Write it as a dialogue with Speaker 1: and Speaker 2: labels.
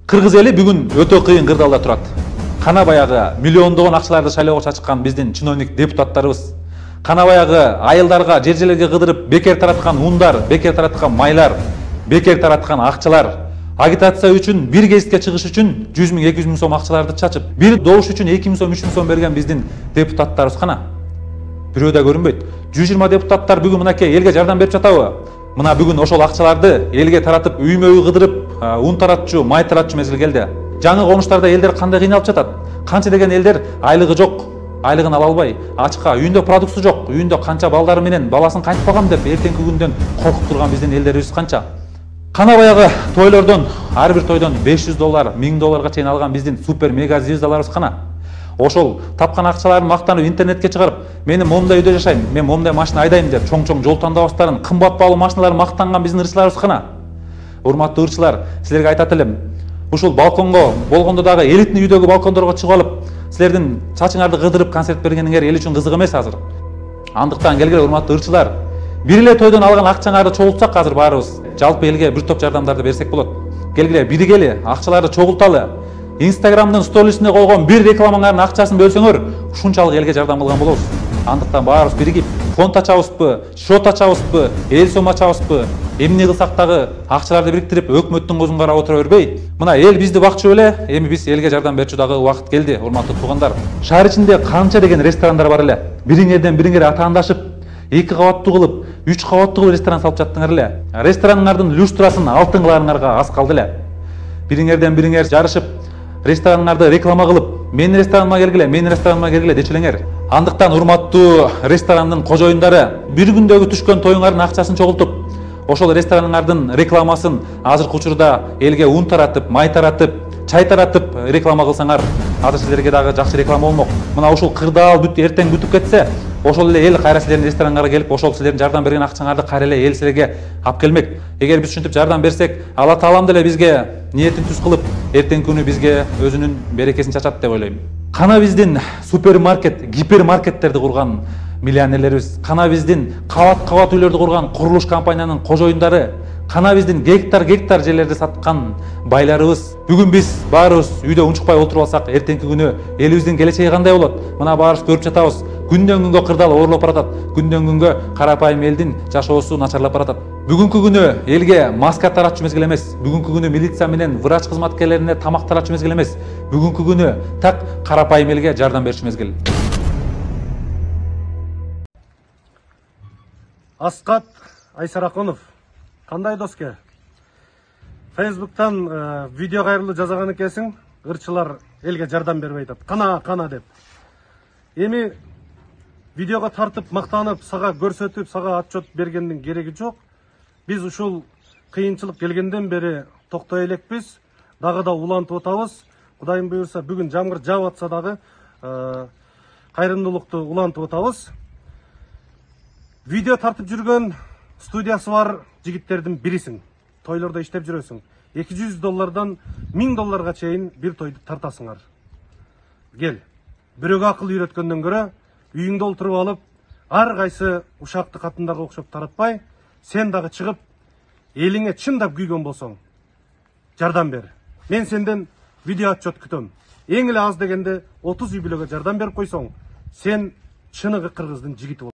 Speaker 1: Кыргыз эли бүгүн өтө кыйын кырдаалда турат. Кана баягы миллиондогон акчаларды шайлоого чачкан биздин чиновник депутаттарыбыз, кана баягы айылдарга, жер-жерлерге кыдырып бекер тараткан ундар, бекер тараткан майлар, бекер тараткан акчалар, агитация үчүн бир гезитке чыгыш үчүн 100 миң, 200 миң сом акчаларды чачып, бир добуш үчүн 2 миң сом, 3 миң сом берген биздин депутаттарыбыз кана. Бирөө да көрүнбөйт. 120 депутаттар бүгүн мынакей элге жардам берип жатабы? Мына бүгүн ошол акчаларды элге таратып, үймө-үй кыдырып, ун таратчу, май таратчу мезгил келди. Жаңы конуштарда элдер кандай кыйналып жатат? Канча деген элдер айлыгы жок, айлыгын ала албай, ачка, үйүндө продукты жок, үйүндө канча балдары менен баласын кантип калгам деп эртеңки күндөн коркуп турган биздин элдерибиз канча. Кана баягы тойлордон, ар бир тойдон $500, $1000 чейин алган биздин супер мега звездаларыбыз кана. Ошол тапкан акчаларын мактанып интернетке чыгарып, мен момундай үйдө жашайм, мен момундай машина айдайм деп чоң-чоң жол тандабастарын, кымбат баалуу машиналарын мактанган биздин ырчыларыбыз кана. Урматтуу ырчылар, силерге айтат элем, ушул балконго болгондо дагы элитный үйдөгү балкондорго чыгып алып, силердин чачыңарды кыдырып концерт бергениңер эл үчүн кызык эмес азыр. Андыктан келгиле урматтуу ырчылар, бир эле тойдон алган акчаңарды чогултсак азыр баарыбыз, жалпы элге бир топ жардамдарды берсек болот. Келгиле биригели, акчаларды чогулталы. Инстаграмдын сторисине койгон бир рекламаңардын акчасын бөлсөңөр, ушунчалык элге жардам кылган болобуз. Андыктан баарыбыз биригип, фонд ачабызбы, счет ачабызбы, эл сом ачабызбы, эмне кылсак дагы акчаларды бириктирип, өкмөттүн көзүн карап отура бербей, мына эл бизди бакчу эле, эми биз элге жардам берчү дагы убакыт келди, урматтуу туугандар. Шаар ичинде канча деген ресторандар бар эле. Бириңерден бириңер атаандашып, 2 кабаттуу кылып, 3 кабаттуу кылып ресторан салып жаттыңар эле. Рестораныңардын люстрасын алтын кыларыңарга аз калды эле. Бириңерден бириңер жарышып, рестораныңарды реклама кылып, менин рестораныма келгиле, менин рестораныма келгиле дечү элеңер. Андыктан урматтуу ресторандын кожоюндары, бир күндөгү түшкөн тоюңардын акчасын чогултуп, ошол рестораныңардын рекламасын азыркы учурда элге ун таратып, май таратып, чай таратып реклама кылсаңар, азыр силерге дагы жакшы реклама болмок. Мына ушул кырдаал эртең бүтүп кетсе, ошол эле эл кайра силердин рестораныңарга келип, ошол силердин жардам берген акчаңарды кайра эле эл силерге алып келмек. Эгер биз ушинтип жардам берсек, Алла таалам деле бизге ниетин түз кылып, эртеңки күнү бизге өзүнүн берекесин чачат деп ойлойм. Кана биздин супермаркет, гипермаркеттерди курган миллионерлерибиз, кана биздин кабат үйлөрдү курган курулуш компаниянын кожоюндары, кана биздин гектар жерлерди саткан байларыбыз. Бүгүн биз баарыбыз үйдө унчукпай отуруп алсак, эртеңки күнү элибиздин келечеги кандай болот? Мына баарыбыз көрүп жатабыз. Күндөн күнгө кырдаал оорлоп баратат. Күндөн күнгө карапайым элдин жашоосу начарлап баратат. Бүгүнкү күнү элге маска таратчу мезгил эмес. Бүгүнкү күнү милиция менен врач кызматкерлерине тамак таратчу мезгил эмес. Бүгүнкү күнү так карапайым элге жардам берчү мезгил.
Speaker 2: Аскат Айсараконов, кандай доске? Фейсбуктан видео кайрылуу жазган экенсиң, ырчылар элге жардам бербей атат. Кана деп. Эми видеого тартып, мактанып, сага көрсөтүп, сага отчет бергендин кереги жок. Биз ушул кыйынчылык келгенден бери токтой элекпиз, дагы да улантып атабыз. Кудайым буйрса, бүгүн жамгыр жаап атса дагы кайрымдуулукту улантып атабыз. Видео тартып жүргөн студиясы бар жигиттердин бирисиң. Тойлордо иштеп жүрөсүң. $200 $1000 чейин бир тойду тартасыңар. Кел. Бирөөгө акыл үйрөткөндөн көрө, үйүңдө олтуруп алып, ар кайсы ушакты катындарга окшоп таратпай, сен дагы чыгып, элиңе чындап күйгөн болсоң, жардам бер. Мен сенден видео отчет күтөм. Эң эле аз дегенде 30 үй бүлөгө жардам берип койсоң, сен чыныгы кыргыздын жигити бол.